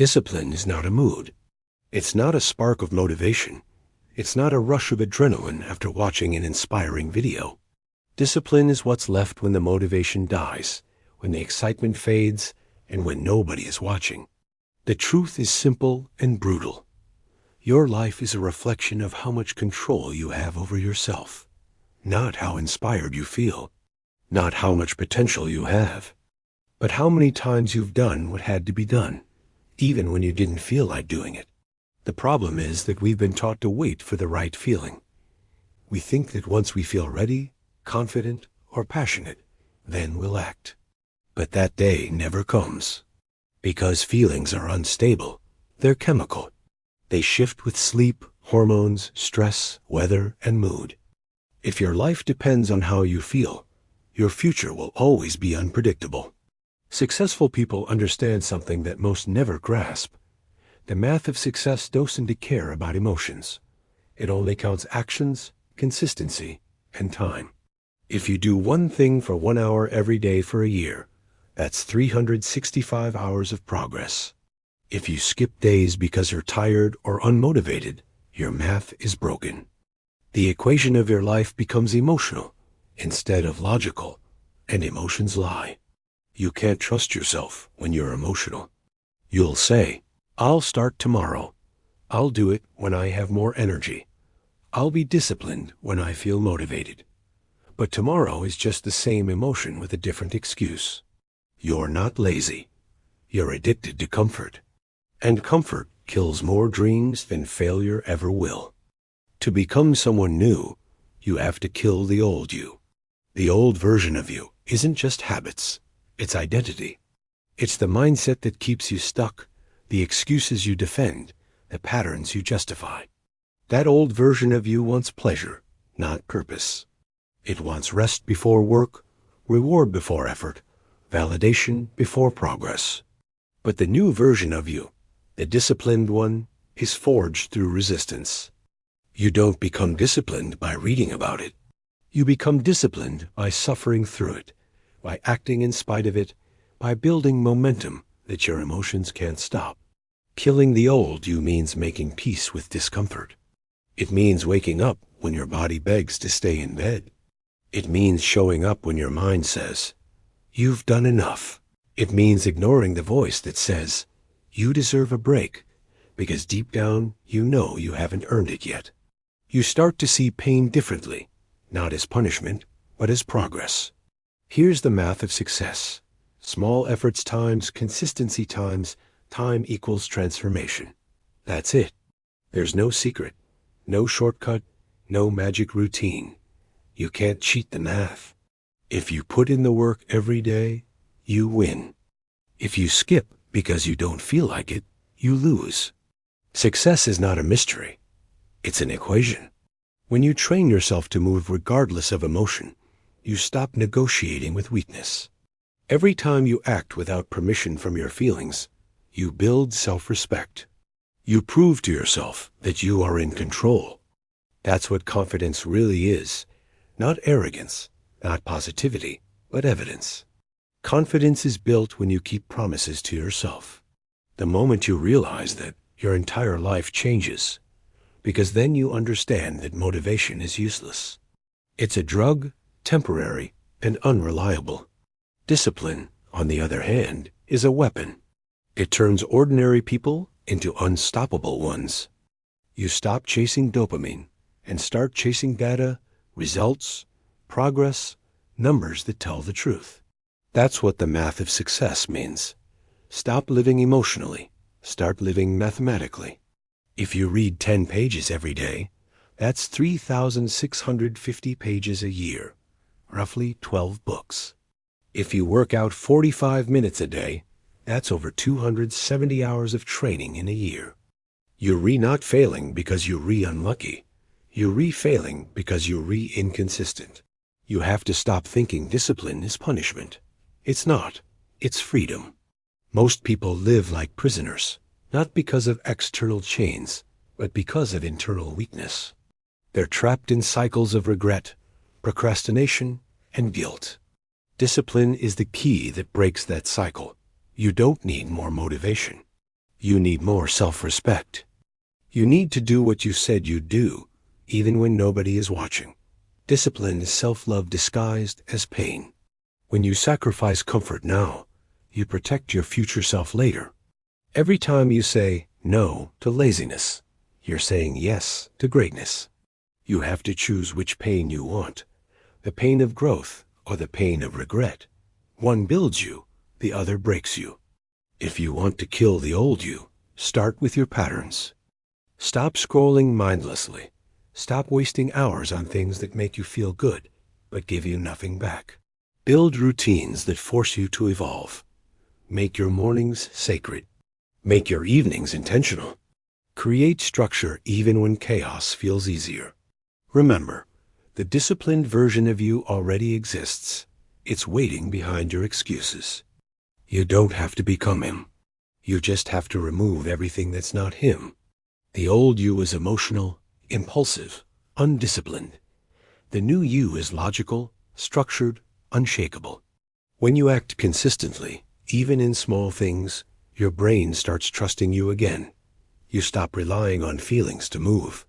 Discipline is not a mood. It's not a spark of motivation. It's not a rush of adrenaline after watching an inspiring video. Discipline is what's left when the motivation dies, when the excitement fades, and when nobody is watching. The truth is simple and brutal. Your life is a reflection of how much control you have over yourself, not how inspired you feel, not how much potential you have, but how many times you've done what had to be done, even when you didn't feel like doing it. The problem is that we've been taught to wait for the right feeling. We think that once we feel ready, confident, or passionate, then we'll act. But that day never comes. Because feelings are unstable. They're chemical. They shift with sleep, hormones, stress, weather, and mood. If your life depends on how you feel, your future will always be unpredictable. Successful people understand something that most never grasp. The math of success doesn't care about emotions. It only counts actions, consistency, and time. If you do one thing for 1 hour every day for a year, that's 365 hours of progress. If you skip days because you're tired or unmotivated, your math is broken. The equation of your life becomes emotional instead of logical, and emotions lie. You can't trust yourself when you're emotional. You'll say, "I'll start tomorrow. I'll do it when I have more energy. I'll be disciplined when I feel motivated." But tomorrow is just the same emotion with a different excuse. You're not lazy. You're addicted to comfort. And comfort kills more dreams than failure ever will. To become someone new, you have to kill the old you. The old version of you isn't just habits. It's identity. It's the mindset that keeps you stuck, the excuses you defend, the patterns you justify. That old version of you wants pleasure, not purpose. It wants rest before work, reward before effort, validation before progress. But the new version of you, the disciplined one, is forged through resistance. You don't become disciplined by reading about it. You become disciplined by suffering through it, by acting in spite of it, by building momentum that your emotions can't stop. Killing the old you means making peace with discomfort. It means waking up when your body begs to stay in bed. It means showing up when your mind says, "You've done enough." It means ignoring the voice that says, "You deserve a break," because deep down you know you haven't earned it yet. You start to see pain differently, not as punishment, but as progress. Here's the math of success. Small efforts times consistency times time equals transformation. That's it. There's no secret, no shortcut, no magic routine. You can't cheat the math. If you put in the work every day, you win. If you skip because you don't feel like it, you lose. Success is not a mystery. It's an equation. When you train yourself to move regardless of emotion, you stop negotiating with weakness. Every time you act without permission from your feelings, you build self-respect. You prove to yourself that you are in control. That's what confidence really is. Not arrogance, not positivity, but evidence. Confidence is built when you keep promises to yourself. The moment you realize that, your entire life changes, because then you understand that motivation is useless. It's a drug, temporary, and unreliable. Discipline, on the other hand, is a weapon. It turns ordinary people into unstoppable ones. You stop chasing dopamine and start chasing data, results, progress, numbers that tell the truth. That's what the math of success means. Stop living emotionally. Start living mathematically. If you read 10 pages every day, that's 3,650 pages a year, roughly 12 books. If you work out 45 minutes a day, that's over 270 hours of training in a year. You're not failing because you're unlucky. You're failing because you're inconsistent. You have to stop thinking discipline is punishment. It's not. It's freedom. Most people live like prisoners, not because of external chains, but because of internal weakness. They're trapped in cycles of regret, procrastination, and guilt. Discipline is the key that breaks that cycle. You don't need more motivation. You need more self-respect. You need to do what you said you'd do, even when nobody is watching. Discipline is self-love disguised as pain. When you sacrifice comfort now, you protect your future self later. Every time you say no to laziness, you're saying yes to greatness. You have to choose which pain you want, the pain of growth or the pain of regret. One builds you, the other breaks you. If you want to kill the old you, start with your patterns. Stop scrolling mindlessly. Stop wasting hours on things that make you feel good, but give you nothing back. Build routines that force you to evolve. Make your mornings sacred. Make your evenings intentional. Create structure even when chaos feels easier. Remember, the disciplined version of you already exists. It's waiting behind your excuses. You don't have to become him. You just have to remove everything that's not him. The old you is emotional, impulsive, undisciplined. The new you is logical, structured, unshakable. When you act consistently, even in small things, your brain starts trusting you again. You stop relying on feelings to move.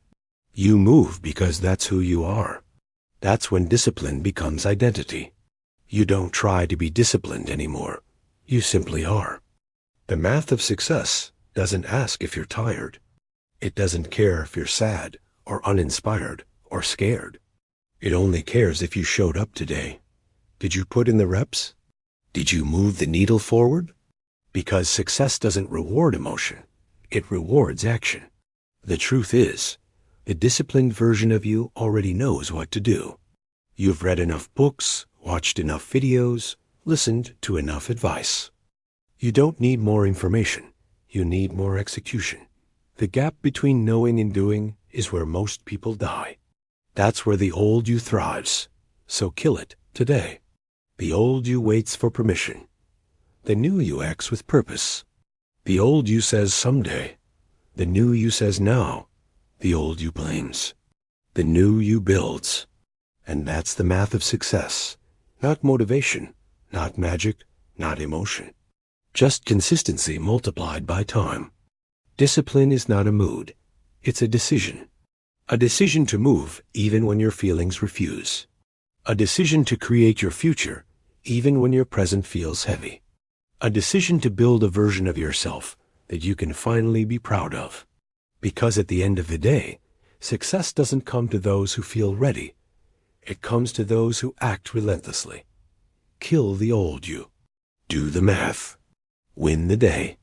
You move because that's who you are. That's when discipline becomes identity. You don't try to be disciplined anymore. You simply are. The math of success doesn't ask if you're tired. It doesn't care if you're sad or uninspired or scared. It only cares if you showed up today. Did you put in the reps? Did you move the needle forward? Because success doesn't reward emotion. It rewards action. The truth is, the disciplined version of you already knows what to do. You've read enough books, watched enough videos, listened to enough advice. You don't need more information. You need more execution. The gap between knowing and doing is where most people die. That's where the old you thrives. So kill it today. The old you waits for permission. The new you acts with purpose. The old you says someday. The new you says now. The old you blames. The new you builds. And that's the math of success. Not motivation, not magic, not emotion. Just consistency multiplied by time. Discipline is not a mood. It's a decision. A decision to move even when your feelings refuse. A decision to create your future even when your present feels heavy. A decision to build a version of yourself that you can finally be proud of. Because at the end of the day, success doesn't come to those who feel ready. It comes to those who act relentlessly. Kill the old you. Do the math. Win the day.